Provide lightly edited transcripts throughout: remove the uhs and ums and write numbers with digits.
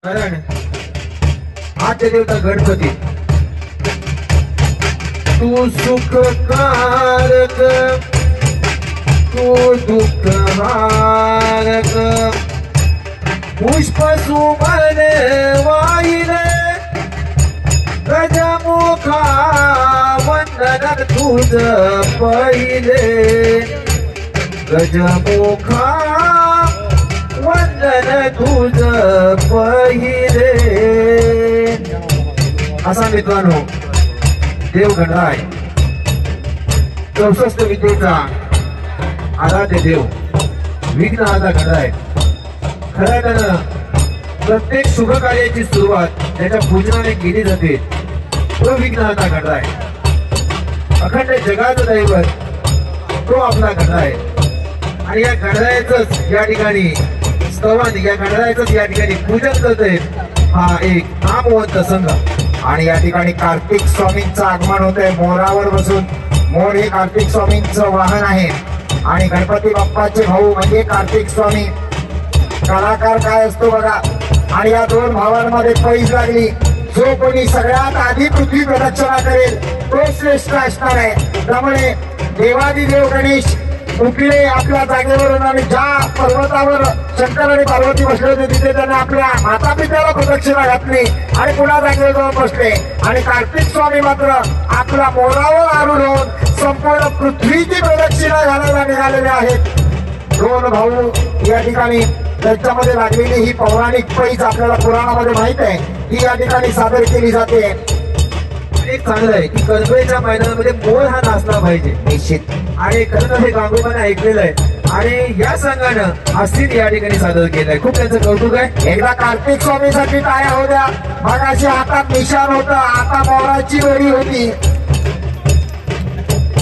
कारण आद्य देवता गणपती तू सुख कारक तू दुःख हारक पुष्प सुमन वाहिले गजमुखा वंदन तुझ पहिले गजमुखा वंदन तुझ पहिले असा मित्रांनो देव गणराय 64 विद्येचा आराध्य देव विघ्नहर्ता गणराय खऱ्या अर्थानं प्रत्येक शुभ कार्याची सुरुवात त्याच्या पूजनाने केली जाते तो विघ्नहर्ता गणराय अखंड जगाचं दैवत तो आपला गणराय आणि या गणरायाचंच या ठिकाणी स्तवन या गणरायाचंच या ठिकाणी पूजन करतोय हा एक नामवंत संघ आणि या ठिकाणी कार्तिक स्वामींचं आगमन होतंय मोरावर बसून मोर हे कार्तिक स्वामींचं वाहन आहे आणि गणपती बाप्पाचे भाऊ म्हणजे कार्तिक स्वामी कलाकार काय असतो बघा आणि या दोन भावांमध्ये पैज लागली जो कोणी सगळ्यात आधी पृथ्वी प्रदक्षिणा करेल तो श्रेष्ठ असणार आहे त्यामुळे देवादिदेव गणेश उठले आपल्या जागेवरून आणि ज्या पर्वतावर शंकर आणि पार्वती बसले होते तिथे त्यांनी आपल्या माता पित्याला प्रदक्षिणा घातली आणि पुन्हा जागेवर जाऊन बसले आणि कार्तिक स्वामी मात्र आपल्या मोरावर आरूढ होऊन संपूर्ण पृथ्वीची प्रदक्षिणा घालायला निघालेले आहेत दोन भाऊ या ठिकाणी त्यांच्यामध्ये लागलेली ही पौराणिक पैज आपल्याला पुराणामध्ये माहित आहे ही या ठिकाणी सादर केली जाते एक चांगलं आहे की गणपतीच्या मैदानामध्ये मोर हा नाचला पाहिजे निश्चित आणि खरं हे गांगोबाने ऐकलेलं आहे आणि या संघानं अस्थित या ठिकाणी सादर केलंय खूप त्यांचं कौतुक आहे एकदा कार्तिक स्वामीसाठी टाळ्या होत्या मगाशी हातात निशाण होतं आता मोराची वडी होती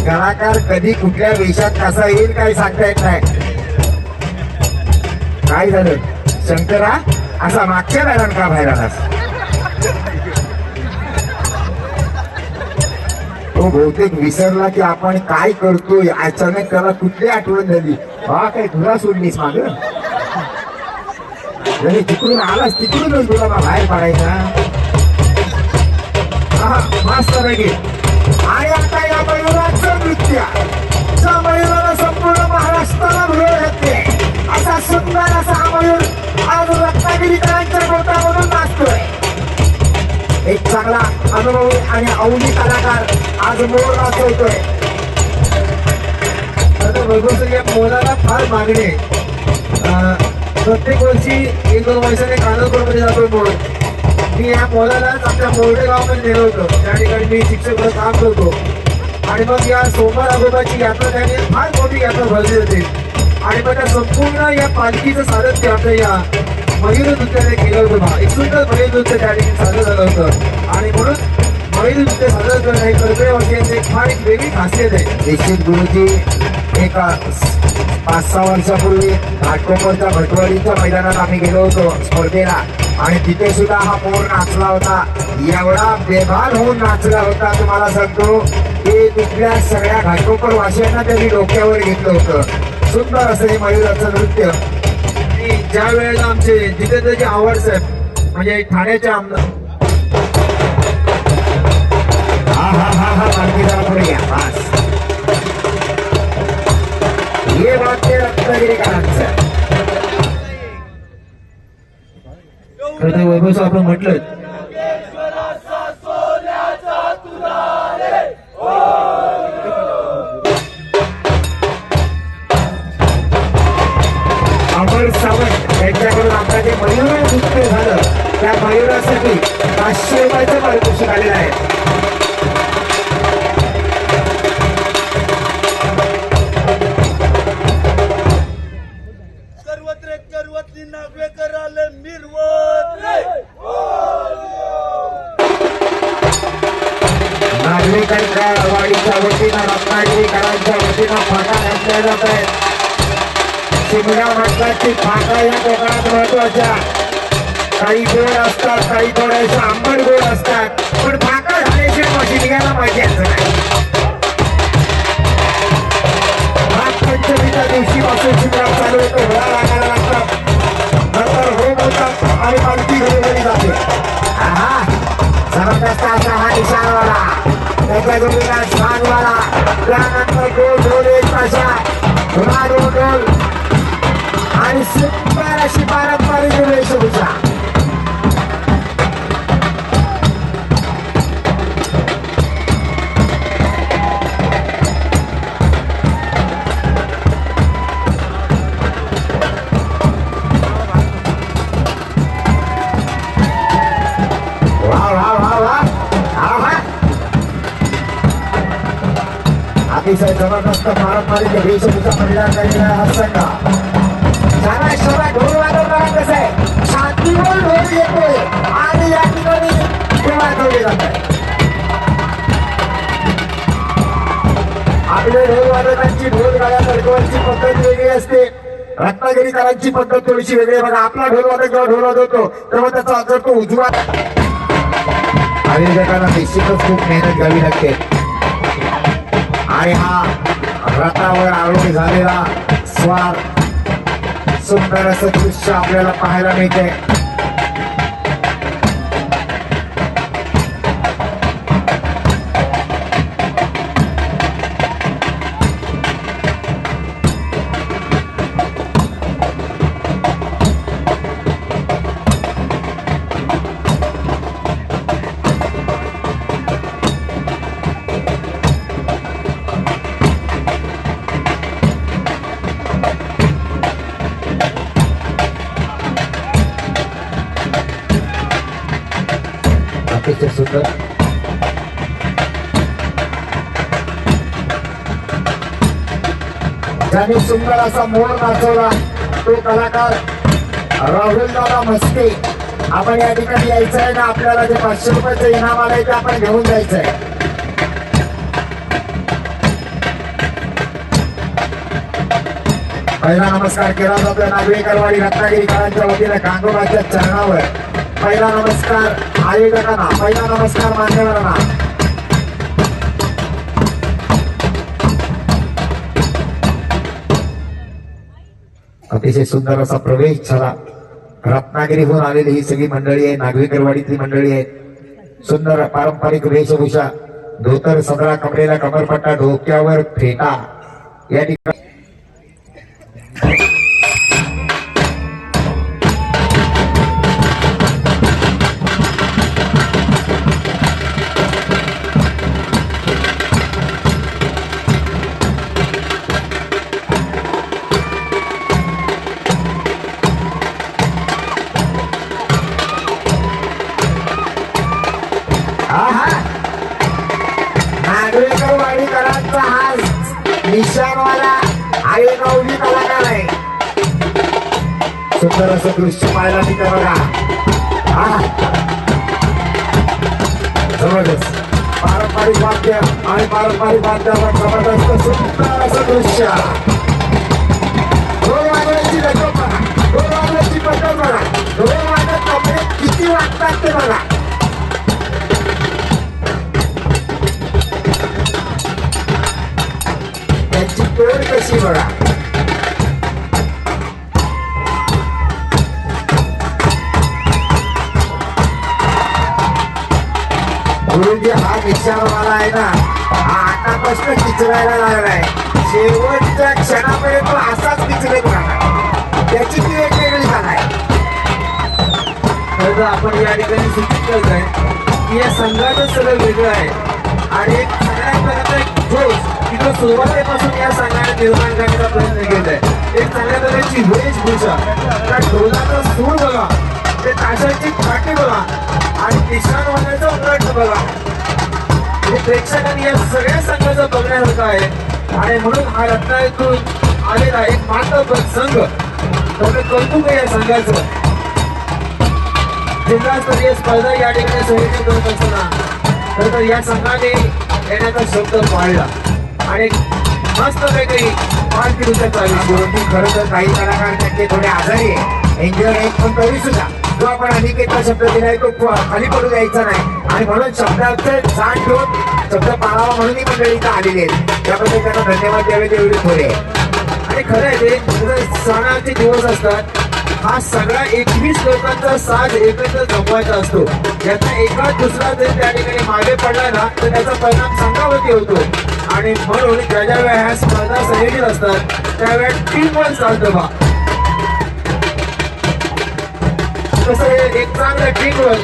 कलाकार कधी कुठल्या वेशात कसा येईल काही सांगता येत नाही काय झालं शंकरा असा मागच्या दारात का बाहेर आलास तो बहुतेक विसरला की आपण काय करतोय अचानक त्याला कुठली आठवण झाली हा काय तुला सोडलीस माग जरी तिकडून आलास तिकडूनच तुला बाहेर पडायचा हा मस्त पैकी आणि आता या मयुराचं नृत्य ज्या मयुराला संपूर्ण महाराष्ट्राला भुरळ घातले असा सुंदर असा हा मयूर आज रत्नागिरीकरांच्या गोटामधून नाचतोय एक चांगला अनुभवी आणि अवधी कलाकार आज मोर नाचवतोय या मोराला फार मागणी प्रत्येक वर्षी 1-2 वर्षाने कानपूरमध्ये जातो मोर मी या मोरालाच आमच्या मोरडे गावामध्ये नेलं होतं त्या ठिकाणी मी शिक्षक म्हणून काम करतो आणि मग या सोमवार अगोबाची यात्रा त्याने फार मोठी यात्रा भरली होती आणि मग त्या संपूर्ण या पालखीचं सारथ्य आपल्या या मयूर नृत्याने केलं होतं एक सुंदर मयूर नृत्य त्या ठिकाणी सादर झालं होतं आणि म्हणून मयूर नृत्य सादर करणं हे कर्तव्यवासियांची एक फार एक वेगळी खासियत आहे निश्चित गुरुजी एका 5-6 वर्षापूर्वी घाटकोपरच्या भटवाडीच्या मैदानात आम्ही गेलो होतो स्पर्धेला आणि तिथे सुद्धा हा मोर नाचला होता एवढा बेभान होऊन नाचला होता तुम्हाला सांगतो की तिथल्या सगळ्या घाटकोपर वासियांना त्यांनी डोक्यावर घेतलं होतं सुंदर असं हे मयूराचं नृत्य ज्या वेळेला आमचे जितेंद्रजी आव्हाड साहेब म्हणजे ठाण्याचे आमदार हे वाक्य रत्नागिरीकरांचं वैभव आपण म्हटलं अमर सावंत यांच्याकडून आपलं जे मयूर नृत्य झालं त्या मयुरासाठी 500 रुपयाचं पारितोषिक आलेलं आहे नागरिकांच्या वाडीच्या वतीनं रत्नागिरीकरांच्या वतीनं फाटा घातल्या जात आहेत शिमगा म्हटल्याची फाटा या कोकणात महत्वाच्या काही गोड असतात काही थोड्याशा आंबट गोड असतात पण फाटा झाल्याशिवाय मशीन घ्यायला पाहिजे असं नाही नागपंचमीच्या दिवशी पासून शिमगा चालू होतो घोडा लागायला लागतात नंतर हो पोहोचतात आणि पालखी घरोघरी जाते. जबरदस्त असा हा निशाणवाला त्याच्या जोडीला शानवाला त्यानंतर गोल ढोल एक ताशा पुन्हा दोन ढोल आणि सुंदर अशी पारंपरिक वेशभूषा. अतिशय जबरदस्त पारंपरिक वेशभूषा परिधान केलेला हा संघ. ढोल वाजवणार कसं आहे शांतीवर ढोल येतोय आणि या ठिकाणी ते वाजवले जात आहे. आपले ढोल वादकांची ढोल गाड्या तडकवायची पद्धत वेगळी असते. रत्नागिरीकरांची पद्धत थोडीशी वेगळी आहे. बघा आपला ढोल वादक जेव्हा ढोल वाजवतो तेव्हा त्याचा अजर तो उजवा. आयोजकांना निश्चितच खूप मेहनत घ्यावी लागते आणि हा रथावर आरूढ झालेला स्वार सुंदर असं दृश्य आपल्याला पाहायला मिळते. अतिशय सुंदर ज्यांनी सुंदर असा मोर नाचवला तो कलाकार राहुल दादा मस्के. आपण या ठिकाणी यायचं आहे ना. आपल्याला जे 500 रुपयाचं इनाम आलंय ते आपण घेऊन जायचं आहे. पहिला नमस्कार केला जातो नागवेकरवाडी रत्नागिरीकरांच्या वतीने कांगोबाच्या चरणावर. पहिला नमस्कार आयोजकांना, पहिला नमस्कार मान्यवरांना. अतिशय सुंदर असा प्रवेश झाला. रत्नागिरीहून आलेली ही सगळी मंडळी आहे, नागवेकरवाडीतली मंडळी आहे. सुंदर पारंपरिक वेशभूषा, धोतर सदरा, कमरेला कमरपट्टा, डोक्यावर फेटा. या ठिकाणी नागवेकरवाडीकरांचा हा निशाणवाला आणि नवली कलाकार आहे. सुंदर असं दृश्य पाहायला मिळतं बघा. जबरदस्त पारंपरिक वाद्य आणि पारंपरिक वाद्यावर जबरदस्त सुंदर असं दृश्य. ढोल वाजवायची लटक बघा, ढोल वाजवायची पद्धत बघा, ढोल वाजत कपडे किती वाजतात ते बघा. त्याची तोड कशी बघा. गुरुजी हा निशाणवाला आहे ना, हा आतापासून किचवायला लागलाय. शेवटच्या क्षणापर्यंत असाच किचवेत राहणार. त्याची ती एक वेगळी कला आहे. खरं आपण या ठिकाणी सूचित करत आहे की या संघाचं सगळं वेगळं आहे आणि एक सगळ्यात प्रकारचा एक जोश तिथं सुरुवातीपासून या संघाने निर्माण करण्याचा प्रयत्न केला आहे. एक चांगल्या प्रकारची वेशभूषा, त्या ढोलाचा सूर बघा, ते ताशाची फाटी बघा आणि निशाणवाल्याचं उलट बघा. म्हणजे प्रेक्षकांनी या सगळ्या संघाचं बघण्यासारखं आहे आणि म्हणून हा रत्नागिरीतून आलेला एक मात्र संघ त्याचं कौतुक आहे या संघाचं. जिल्हास्तरीय स्पर्धा या ठिकाणी संयोजित करत असताना खरं तर या संघाने येण्याचा शब्द पाळला आणि मस्त वेगळी पालखीनुसार चालली. गुरुजी खरं तर काही कलाकार त्यांचे थोडे आजारी आहे, इंजिनियर आहेत, पण तरी सुद्धा जो आपण अनिकेतला शब्द दिलाय तो खाली पडू द्यायचा नाही आणि म्हणून शब्दाचं जाण ठेवून शब्द पाळावा म्हणून ही मंडळी इथं आलेली आहेत. त्याबद्दल त्यांना धन्यवाद द्यावे तेवढे थोडे. आणि खरं आहे ते सणाचे दिवस असतात हा सगळा 21 लोकांचा साज एकत्र जमवायचा असतो. याचा एका दुसरा जर त्या ठिकाणी मागे पडला ना तर त्याचा परिणाम संघावरती होतो. आणि म्हणून ज्या ज्या वेळा ह्या स्पर्धा संयोजित असतात त्यावेळेस टीमवर चालतं बा. तसं एक चांगल्या टीमवर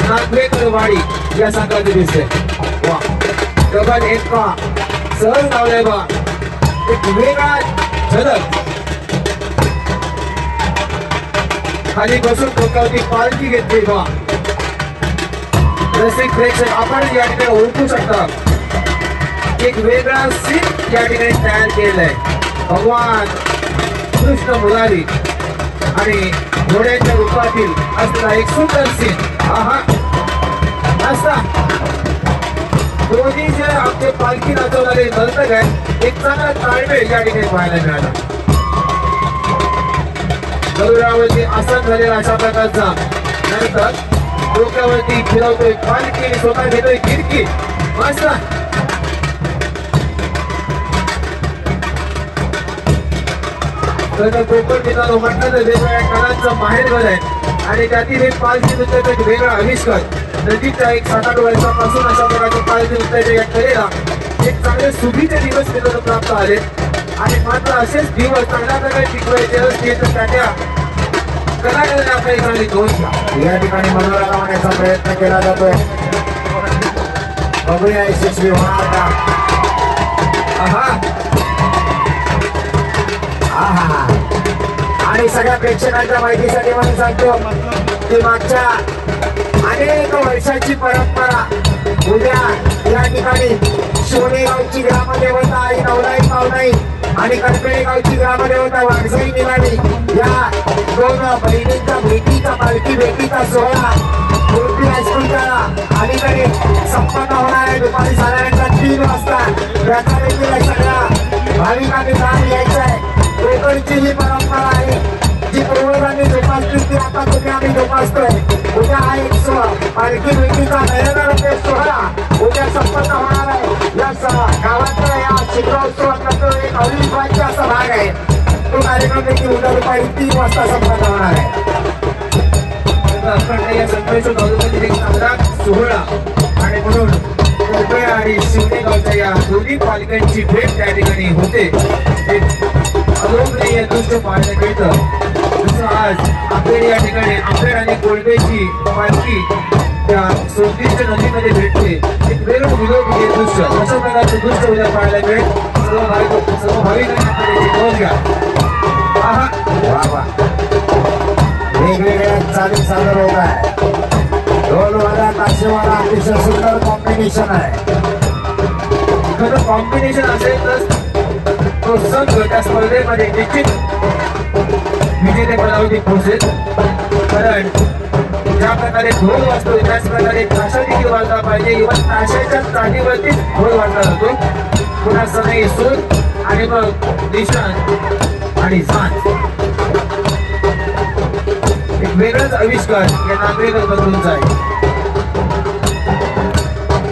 नागवेकर वाडी या संघाचे दिसते. वा डबल एक का सहज लावलाय बा. एक वेगळा झलक. खाली बसून डोक्यावरती पालखी घेतली बा. रसिक प्रेक्षक आपण या ठिकाणी ओळखू शकता एक वेगळा सीन या ठिकाणी तयार केलेला आहे. भगवान कृष्ण मुरारी आणि घोड्यांच्या रूपातील असलेला एक सुंदर सीन. आहा असा दोन्ही जे आमचे पालखी नाचवणारे नर्तक आहेत एक चांगला ताळमेळ या ठिकाणी पाहायला मिळाला. गरुडावरती आसन झालेला अशा प्रकारचा नर्तक डोक्यावरती फिरवतोय पालखी आणि स्वतः घेतोय खिडकी. मस्त कोकण मित्रांनो म्हटलं तर वेगवेगळ्या कलांचं माहेरघर आहे आणि त्यातील एक पालखी नृत्याचा एक वेगळा आविष्कार. नजीकच्या एक 7-8 वर्षापासून अशा प्रकारचे पालखी नृत्याच्या या कलेला एक चांगले सुखीचे दिवस मित्रांनो प्राप्त आले. आणि मात्र असेच दिवस चांगल्या प्रकारे टिकवायचे असतील तर त्या कलाकारांनी आपल्याला चांगली नोंद घ्या. या ठिकाणी मनोरा लावण्याचा प्रयत्न केला जातोय. बघूया यशस्वी होणार का. आहा आहा आणि सगळ्या प्रेक्षकांच्या माहितीसाठी म्हणून सांगतो की मागच्या अनेक वर्षाची परंपरा उद्या या ठिकाणी शिवणे गावची ग्रामदेवता आई नवलाई पावनाई आणि कडपेळे गावची ग्रामदेवता वाघसाई निघाली या दोन बहिणींचा भेटीचा पालखी भेटीचा सोहळा मूर्ती हायस्कूलच्या अलीकडे संपन्न होणार आहे दुपारी साधारणतः 3 वाजता. याचा देखील सगळ्या भाविकांनी लाभ घ्यायचा आहे. कोकणची ही परंपरा आहे जी पूर्वजांनी जोपासली ती आता तुम्ही आम्ही जोपासतोय. उद्या हा एक पालखी भेटीचा नयनरम्य सोहळा उद्या संपन्न होणार आहे. या गावातल्या या चित्रोत्सवाचा एक अविभाज्य असा भाग आहे. तो कार्यक्रम देखील उद्या दुपारी 3 वाजता संपन्न होणार आहे. या संघर्ष गावमध्ये एक चांगला सोहळा आणि म्हणून कोकण आणि शिवणे गावच्या या दोन्ही पालख्यांची भेट त्या ठिकाणी होते. एक अलोकनीय दृश्य पाहायला मिळतं. जसं आज आंबेड या ठिकाणी आंबेड आणि कोळपेची पालखी त्या सोंदीच्या नदीमध्ये भेटते. एक वेगळं विलोभनीय दृश्य अशा प्रकारचं दृश्य उद्या पाहायला मिळेल. सर्व भाविकांनी आपल्याची नोंद घ्या. आहा वा वा वेगवेगळ्या चाली सादर होत आहे. ढोलवाला ताशेवाला अतिशय सुंदर कॉम्बिनेशन आहे. खरं कॉम्बिनेशन असेल तर तो संघ त्या स्पर्धेमध्ये निश्चित विजेतेपदावरती पोहोचेल. कारण ज्या प्रकारे ढोल वाजतो त्याच प्रकारे ताशा देखील वाजला पाहिजे. इव्हन ताशाच्या चालीवरतीच ढोल वाजला जातो. पुन्हा सनई सूर आणि मग निशाण आणि सांज एक वेगळाच आविष्कार या नागरिक बंधूंचा आहे.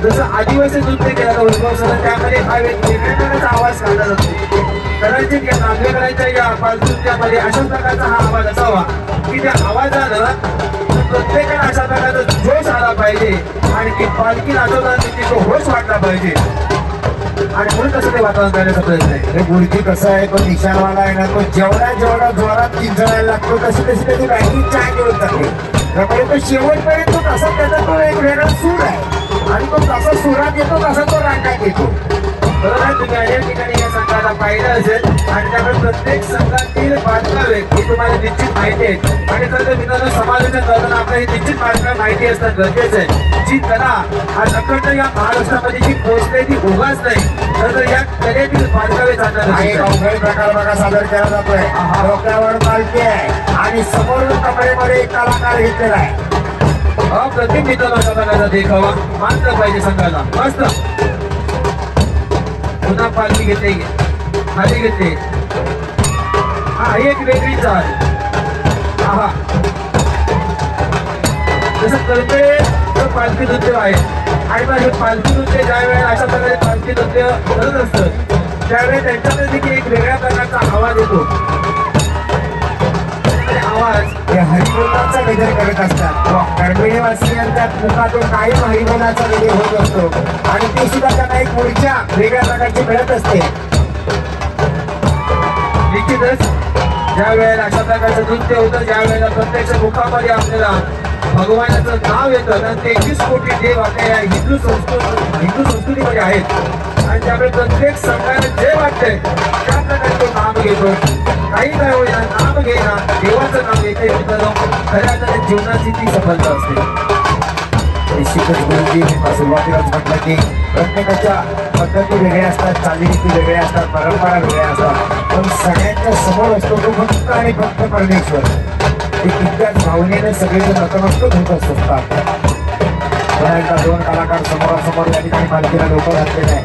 जसं आदिवासी नृत्य केला जातो त्यामध्ये हा वेगळ्या प्रकारचा आवाज काढला जातो. कदाचित या नागरिकांच्या या पालखीमध्ये अशा प्रकारचा हा आवाज असावा की त्या आवाजानं प्रत्येकाला अशा प्रकारचा जोश आला पाहिजे आणि ती पालखी नाचवताना तो होश वाटला पाहिजे. आणि म्हणून कसं ते वातावरण करण्याचा प्रयत्न आहे. हे गुडकी कसं आहे तो निशाणवाला आहे ना तो जेवढा जोरात किंचाळायला लागतो तशी त्याची बॅटरी चार्ज होत जाते. त्यामुळे तो शेवटपर्यंत तसा त्याचा तो एक वेगळा सूर आहे आणि तो जसा सुरात येतो तसा तो रांगात येतो. बरोबर तुम्ही अनेक ठिकाणी या संघाला पाहिलं असेल आणि त्यामुळे प्रत्येक संघातील बांधकावे ही तुम्हाला निश्चित माहिती आहे. आणि खरं तर मित्रांनो समालोचन करताना आपल्याला ही निश्चित माहिती असणं गरजेचं आहे. जी कला आज अखंड या महाराष्ट्रामध्ये जी पोहोचते ती उगाच नाही तर या कलेतील बांधकावे एक अवघड प्रकार बघा सादर केला जातोय. डोक्यावर पालखी आहे आणि समोरून कपड्यामध्ये एक कलाकार घेतलेला आहे. अप्रतिम मित्रांनो अशा प्रकारचा देखावा मानलं पाहिजे संघाला. मस्त पुन्हा पालखी घेते खाली घेते. हा एक वेगळी चाल. आहा जसं कळते पालखी नृत्य आहे आणि मग हे पालखी नृत्य ज्या वेळेला अशा प्रकारे पालखी नृत्य करत असतं त्यावेळेस त्यांच्यामध्ये देखील एक वेगळ्या प्रकारचा आवाज येतो. आवाज हे हरिबोलाचा गजर करत असतात. कर्मिणीवासियांच्या मुखातून कायम हरिबोलाचा गजर होत असतो आणि ती सुद्धा त्यांना एक ऊर्जा वेगळ्या प्रकारची मिळत असते. निश्चितच ज्या वेळेला अशा प्रकारचं नृत्य होतं, ज्या वेळेला प्रत्यक्ष मुखामध्ये आपल्याला भगवानाचं नाव येतं आणि 33 कोटी देव आपल्या या हिंदू संस्कृतीमध्ये आहेत आणि त्यामुळे प्रत्येक संघाला जे वाटतंय त्या प्रकारे तो नाम घेतो. काही काय होईना नाम घेईना देवाचं नाम घेते खऱ्या अर्थाने जीवनाची ती सफलता असते. निश्चितच गुरुजी सुरुवातीलाच म्हटलं की प्रत्येकाच्या पद्धती वेगळ्या असतात, चालीरीती वेगळ्या असतात, परंपरा वेगळ्या असतात, पण सगळ्यांच्या समोर असतो तो फक्त आणि फक्त परमेश्वर. ते तितक्याच भावनेने सगळेजण नतमस्तक होत असतात. पुन्हा एकदा दोन कलाकार समोरासमोर या ठिकाणी पालखीला डोकं घातलेलं आहे,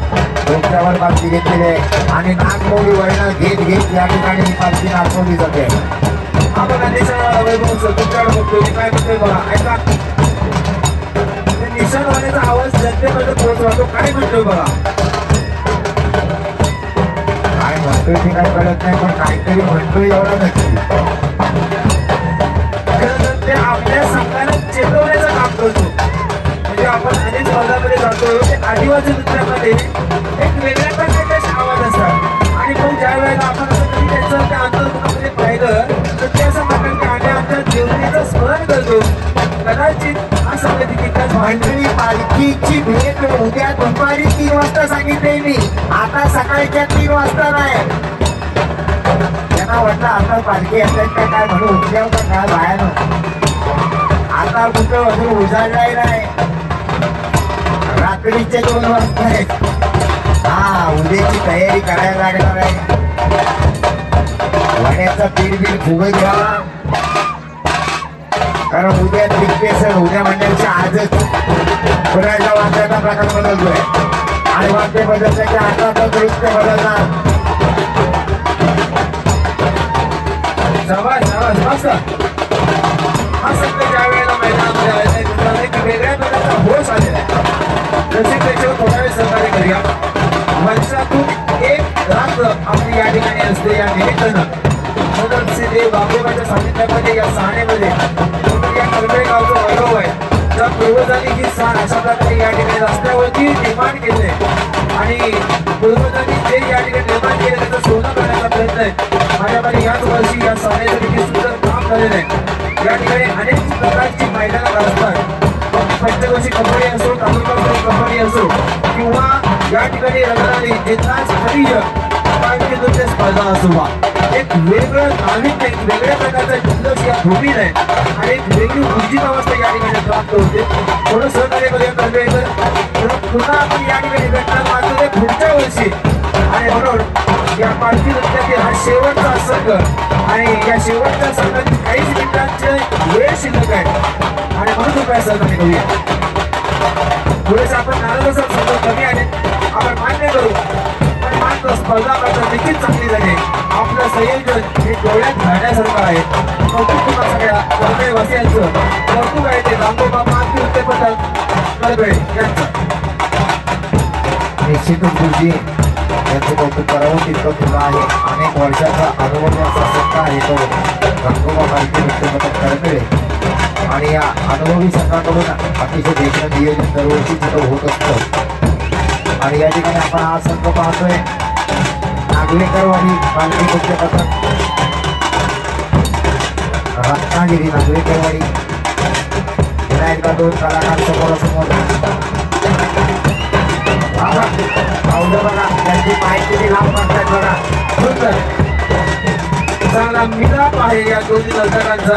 डोक्यावर पालखी घेतलेली आहे आणि नागमोडी वळणं घेत घेत या ठिकाणी ही पालखी नाचवली जाते. आपण निशाणवाला वैभव सर तुमच्याकडे बघतो मी काय म्हणतोय बघा ऐका. निशाणवाल्याचा आवाज जनतेमध्ये पोहोचवा तो काय म्हणतोय बघा. काय म्हणतोय ते काय कळत नाही, पण काहीतरी म्हणतोय एवढं नक्की. खरं तर ते आपल्या संघाला चेतवण्याचं काम करतो. म्हणजे आपण अनेक स्पर्धामध्ये जातो ते आदिवासी नृत्यामध्ये एक वेगळ्या प्रकारचे आवाज असतात आणि मग ज्या वेळेला आपण असं कधी त्यांचं त्या अंतर्मुखामध्ये पाहिलं तर ते असं म्हणतात की आम्ही आमच्या जीवनाचं स्मरण करतो. कदाचित असं कधी तिथं मंडळी पालखीची भेट उद्या दुपारी 3 वाजता सांगितले मी, आता सकाळच्या 3 वाजता नाही. त्यांना वाटलं आता पालखी येतात का काय म्हणून उठल्या होता काय बाहेर. आता कुठं अजून उजाडलाय नाही, रात्रीचे 2 वाजता आहेत. हा उद्याची तयारी करायला लागणार आहे. वड्याचा पीठ फुगत घ्यावा, कारण उद्या दिग्दर्शन उद्या मंडळाच्या आजच पुण्याच्या वाद्याचा प्रकार बदलतोय आणि वाद्य बदलतं की आता तर नृत्य बदलणार. शाबास शाबास मस्त. हा संघ ज्या वेळेला मैदानामध्ये आलेला आहे एक वेगळ्या प्रकारचा होश आलेला आहे. जसे त्याच्यावर थोडा वेळ सहकार्य करूया. वर्षातून एक रात्र आपली या ठिकाणी असते या निमित्तानं म्हणून श्री बाबूबाच्या सानिध्यामध्ये या सहाण्यामध्ये या कलमे गावचं वैभव आहे. त्या पूर्वजांनी ही सण अशा प्रकारे या ठिकाणी रस्त्यावरती निर्माण केले आणि पूर्वजांनी जे या ठिकाणी निर्माण केले त्याचं सोनं करण्याचा प्रयत्न आहे. माझ्याकडे याच वर्षी या सहाण्याचं देखील सुंदर काम झालेलं आहे. या ठिकाणी अनेक प्रकारची मैदानं असतात. पंचवर्षी कबड्डी असो, तालुका कबड्डी असो किंवा या ठिकाणी रंगणारी जिल्हाच हरिय पालखी नृत्य स्पर्धा असो, एक वेगळं नाविन्य एक वेगळ्या प्रकारचा जल्लोष या भूमीत आहे आणि एक वेगळी ऊर्जित अवस्था या ठिकाणी प्राप्त होते. थोडं सहकार्य करूया कळवेकर. पुन्हा आपण या ठिकाणी भेटणार मात्र पुढच्या वर्षी आणि म्हणून या पालखी नृत्यातील हा शेवटचा संघ आणि या शेवटच्या संघातील काही मिनिटांचे वेळ शिल्लक आहे आणि म्हणून कृपया सहकार्य करूया. पुढेच आपण नाराज संघ कमी आले आपण मान्य करू, पण मात्र स्पर्धा मात्र देखील चांगली झाली. आपलं संयोजन हे डोळ्यात घालण्यासारखं आहे. कौतुक तुम्हाला सगळ्या कळमेवासियांचं कौतुक आहे ते रामगोबा मानवी वृत्तपत्र कळवे यांचं. निश्चितच गुरुजी यांचं कौतुक करावं तितकं तुला आहे. अनेक वर्षाचा अनुभवाचा सत्ता आहे तो रंगोबा मालकी वृत्तपत्र कळवे आणि या अनुभवी संघाकडून अतिशय देखणं नियोजन दरवर्षी तिथं होत असतं. आणि या ठिकाणी आपण हा संघ पाहतोय नागवेकरवाडी पालखी वृत्तपत्र रत्नागिरी नागवेकरवाडी. पुन्हा एकदा 2 कलाकार समोरासमोर बघा त्यांची माहिती लांब करतात बघा. सुंदर चांगला मिलाप आहे या दोन्ही नर्तकांचा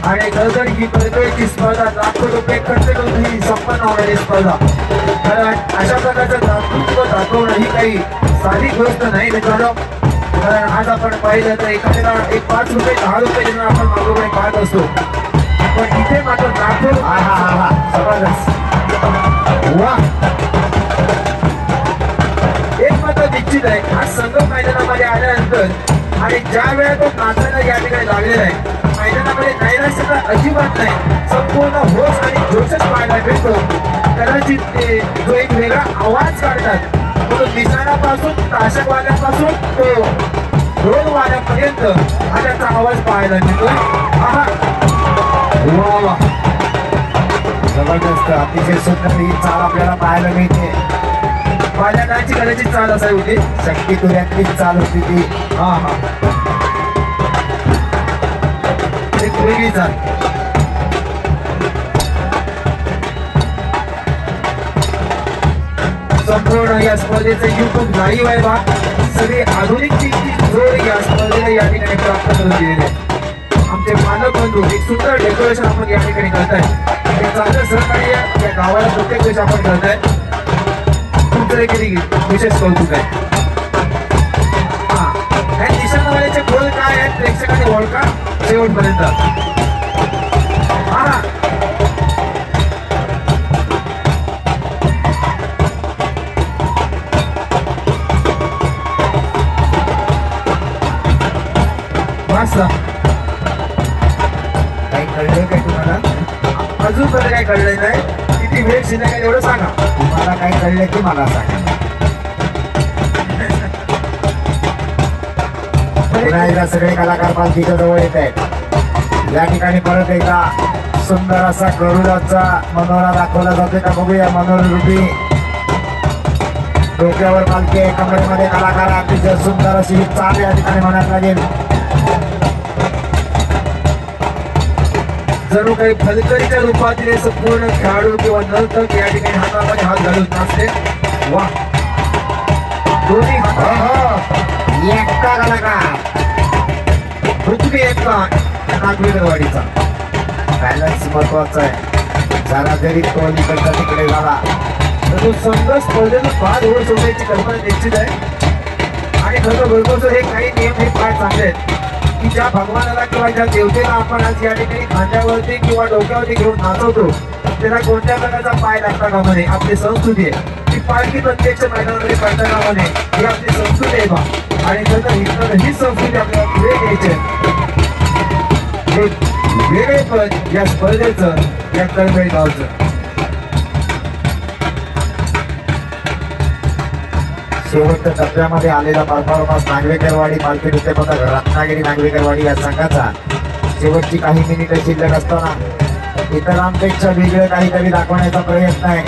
आणि खरंतर ही कळकळीची स्पर्धा लाखो रुपये खर्च करून ही संपन्न होणारी स्पर्धा. कारण अशा प्रकारचं दातृत्व दाखवणं ही काही साधी गोष्ट नाही मित्रांनो. कारण आज आपण पाहिलं तर एखाद्याला एक 5 रुपये 10 रुपये देणं आपण मागोकडे पाहत असतो, पण इथे मात्र लाखो जबरदस्त. वा एक मात्र निश्चित आहे. आज संघ मैदानामध्ये आल्यानंतर आणि ज्या वेळा तो नाचायला या ठिकाणी लागलेला आहे मैदानामध्ये नैराश्यता अजिबात नाही. संपूर्ण होश आणि जोशच पाहायला भेटतो. कदाचित ते जो एक वेगळा आवाज काढतात म्हणून निशाणापासून ताशकवाल्यापासून तो ढोल वाड्यापर्यंत हा त्याचा आवाज पाहायला मिळतोय. आहा, वा वा, जबरदस्त, अतिशय सुंदर ही चाल आपल्याला पाहायला मिळते. वाद्याची गळ्याची चाल असावी होती. शक्ती तुऱ्यातलीच चाल होती ती. हा हा, एक वेगळी चाल. संपूर्ण या स्पर्धेचं युट्यूब लाईव्ह आहे बा. सगळे आधुनिकची जोड या स्पर्धेला या ठिकाणी प्राप्त करून दिलेली आहे. आमचे मानव बंधू एक सुंदर डेकोरेशन आपण या ठिकाणी करताय. हे चांगलं सहकार्य या गावाला प्रत्येक वेळेस आपण करताय. तुमचं देखील विशेष कौतुक आहे. हा, या निशाणवाल्याचे गोल काय आहेत प्रेक्षकांनी ओळखा शेवटपर्यंत. हा, मस्त. काही कळलं काय तुम्हाला? अजून पर्यंत काही कळलं नाही. किती वेळ शिल्लक आहे एवढं सांगा. तुम्हाला काही कळलं की मला सांगा. पुन्हा एकदा सगळे कलाकार पालखीच्या जवळ येत आहेत. या ठिकाणी परत एकदा सुंदर असा गरुडाचा मनोरा दाखवला जातो का बघूया. मनोरूपी डोक्यावर पालखी आहे, कमरेमध्ये कलाकार आहे. अतिशय सुंदर अशी ही चाल या ठिकाणी म्हणायला लागेल. जणू काही फलकरीच्या रूपातील हे संपूर्ण खेळाडू किंवा नर्तक या ठिकाणी हातामध्ये हात घालून नाचते. वा, दोन्ही हात एकटा कलाकार, पृथ्वी एकता नागवेकरवाडीचा. बॅलन्स महत्वाचा आहे. जरा जरी तो इकडचा तिकडे झाला तर तो संघ स्पर्धेतून बाद होऊ शकण्याची कल्पना निश्चित आहे. आणि खरं बरोबर हे काही नियम हे फार चांगले आहेत की ज्या भगवानाला किंवा ज्या देवतेला आपण आज या ठिकाणी खांद्यावरती किंवा डोक्यावरती घेऊन नाचवतो त्याला कोणत्या प्रकारचा पाय लागता कामा नये. आपली संस्कृती आहे ती पालखी प्रत्यक्ष मैदानामध्ये पडता कामा नये. ही आपली संस्कृती आहे बा. आणि खरं ही संस्कृती आपल्याला पुढे घ्यायची आहे. हे वेगळेपण या स्पर्धेचं या कळमेळ गावचं. शेवटच्या टप्प्यामध्ये आलेला परफॉर्मन्स नागवेकरवाडी पालखी नृत्य पथक रत्नागिरी नागवेकरवाडी या संघाचा शेवटची काही मिनिटं शिल्लक असताना इतरांपेक्षा वेगळं काहीतरी दाखवण्याचा प्रयत्न आहे.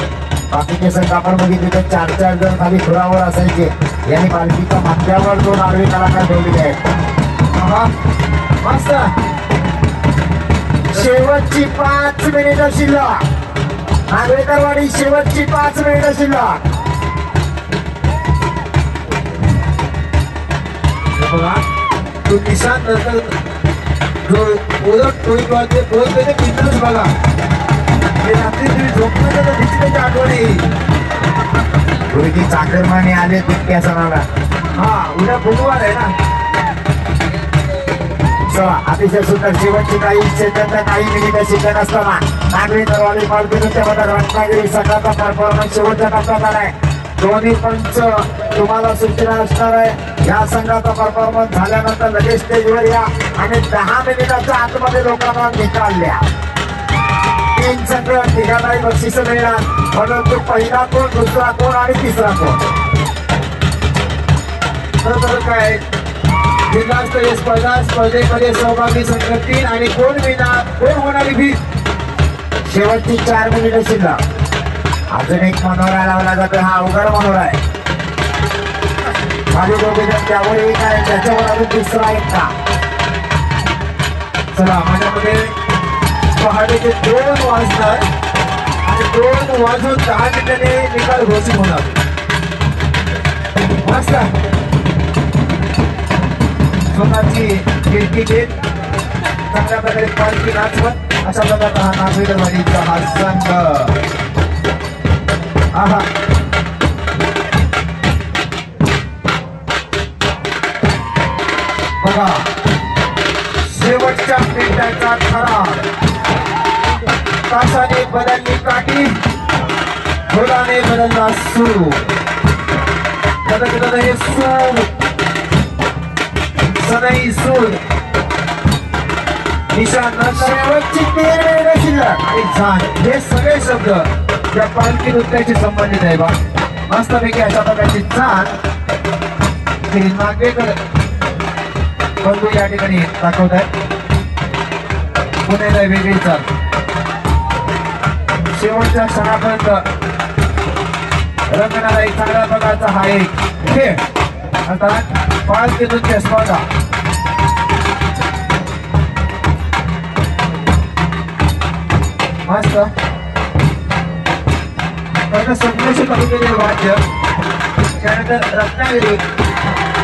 बाकीचे संघ आपण बघितले तर 4-4 जण खाली खुरावर असायचे. यांनी पालखीच्या माथ्यावर 2 आडवे कलाकार ठेवलेले आहेत. मस्त. शेवटची 5 मिनिटं शिल्लक. नागवेकरवाडी शेवटची 5 मिनिटं शिल्लक. बघा, तो निशाण नंतर जो ओळख टोळीमध्ये बोलते ते बिंदूच बघा. हे रात्री तुम्ही झोपलं तर दिसली त्याची आठवण येईल. गुरुजी चाकरमाने आले तितक्या सणाला. हा, उद्या बुधवार आहे ना. चला, अतिशय सुंदर शेवटची काही सेकंद काही मिनिटं शिल्लक असताना नागवेकरवाडी पालखी नृत्य पथक रत्नागिरी संघाचा परफॉर्मन्स शेवटच्या टप्प्यात आलाय. दोन्ही पंच तुम्हाला सूचना असणार आहे. या संघाचा परफॉर्मन्स झाल्यानंतर लगेच स्टेजवर या आणि 10 मिनिटाच्या आतमध्ये लोकांना निकाल द्या. 3 संघ तिघांनाही बक्षीस मिळणार. परंतु पहिला कोण, दुसरा कोण आणि तिसरा कोण. तर काय जिल्हास्तरीय स्पर्धेमध्ये सहभागी संघ 3 आणि कोण विणार, कोण होणारी भीत. शेवटची 4 मिनिटं शिल्लक. अजून एक मनोरा लावला जातो. हा अवघड मनोरा आहे. खाली दोघे जण त्यावर एक आहे, त्याच्यावर अजून तिसरा एक का. चला, माझ्यामध्ये पहाटेचे 2 वाजणार आणि 2 वाजून 10 मिनिटांनी निकाल घोषित होणार. मस्त. स्वतःची खिडकी घेत चांगल्या प्रकारे पालखी नाचवत अशा प्रकारचा हा नागवेकरवाडीचा हा संघ. आहा, बघा, शेवटच्या मिनिटाचा खरा. तासाने बदलली काठी, घोडाने बदलला सूर. कदकद हे सूर, सनई सूर. निशाण शेवटची 3 मिनिटं शिल्लक. आणि झान हे सगळे शब्द या पालखी नृत्याशी संबंधित आहे बा. मस्तपैकी अशा प्रकारची झान नागवेकर बंधू या ठिकाणी दाखवत आहेत पुण्याला वेगळी चाल शेवटच्या क्षणापर्यंत रंगणारा एक चांगल्या प्रकारचा हा एक खेळ अर्थात 5 केंद्रांची स्पर्धा मस्त पहिलं संघर्ष तालुक्यातील वाद्य त्यानंतर रत्नागिरी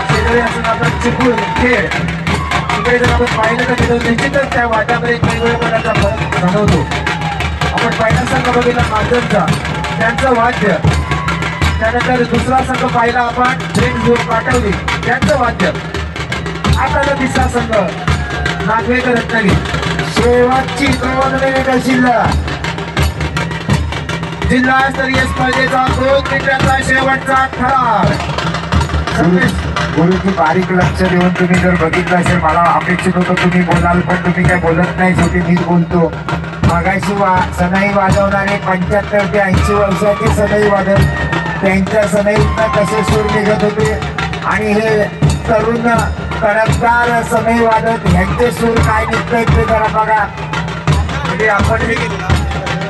शेजारी असून आपण चिपळूण खेळ तिकडे जर आपण पाहिलं तर तिथं निश्चितच त्या वाद्यामध्ये वेगवेगळ्या प्रकारचा फरक जाणवतो आपण पहिला संघ बघितला माजरचा त्यांचं वाद्य त्यानंतर दुसरा संघ पाहिला आपण ड्रिंक झोन पाठवली त्यांचं वाद्य आता तिसरा संघ नागवेकर रत्नागिरी शेवटची 2 मिनिटं शिल्लक जिल्हास्तरीय स्पर्धेचा 2 मिनिटांचा शेवटचा ठराव गुरुजी बारीक लक्ष देऊन तुम्ही जर बघितलं असेल मला अपेक्षित होतं तुम्ही बोलाल पण तुम्ही काय बोलत नाही शेवटी मीच बोलतो मगाशी सनई वाजवणारे 75 ते 80 वर्षाचे सनई वादक त्यांच्या सनईतनं कसे सूर निघत होते आणि हे तरुण कडकदार सनई वादक ह्यांचे सूर काय निघतायत ते जरा बघा म्हणजे आपण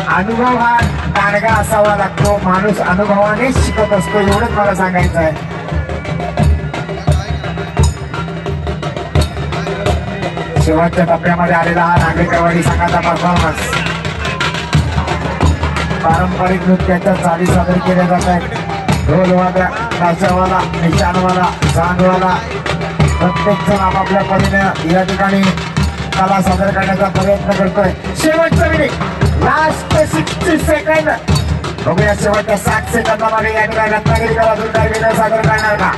अनुभव हा दांडगा असावा लागतो माणूस अनुभवानेच शिकत असतो एवढंच मला सांगायचं आहे शेवटच्या टप्प्यामध्ये आलेला हा नागरिकवाडी संघाचा परफॉर्मन्स पारंपरिक नृत्याच्या चाली सादर केल्या जात आहेत ढोलवाला ताशावाला निशाणवाला चांदवाला प्रत्येक जण आपापल्या परीने या ठिकाणी कला सादर करण्याचा प्रयत्न करतोय शेवटचं मिनिट लास्ट 60 सेकंद बघूया शेवटच्या 60 सेकंदामध्ये या ठिकाणी रत्नागिरी कला सुंदर सादर करणार का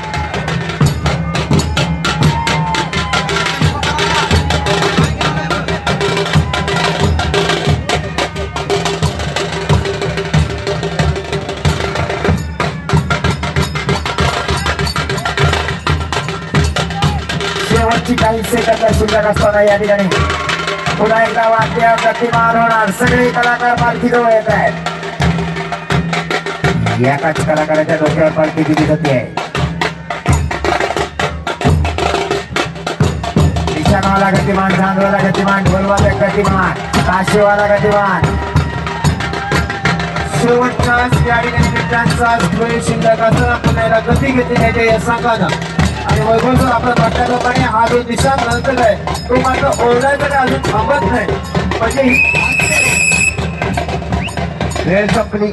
शेवटची काही सेकंद शिल्लक असताना या ठिकाणी पुन्हा एकदा वाद्य गतिमान होणार सगळे कलाकार पालखीजवळ येत आहेत एकाच कलाकाराच्या डोक्यावर पालखी दिली जाते आहे निशाणवाला गतिमान चांदवाला गतिमान ढोलवाला गतिमान ताशेवाला गतिमान शेवटच्या या ठिकाणी मिनिटांचा वेळ शिल्लक असताना पुण्याला गती घेतली या संघानं आणि वैभव सर आपल्या पट्ट्याप्रमाणे हा जो निशाण नंतर आहे तो मात्र ओरडायचा काय अजून थांबत नाही म्हणजे ही वेळ संपली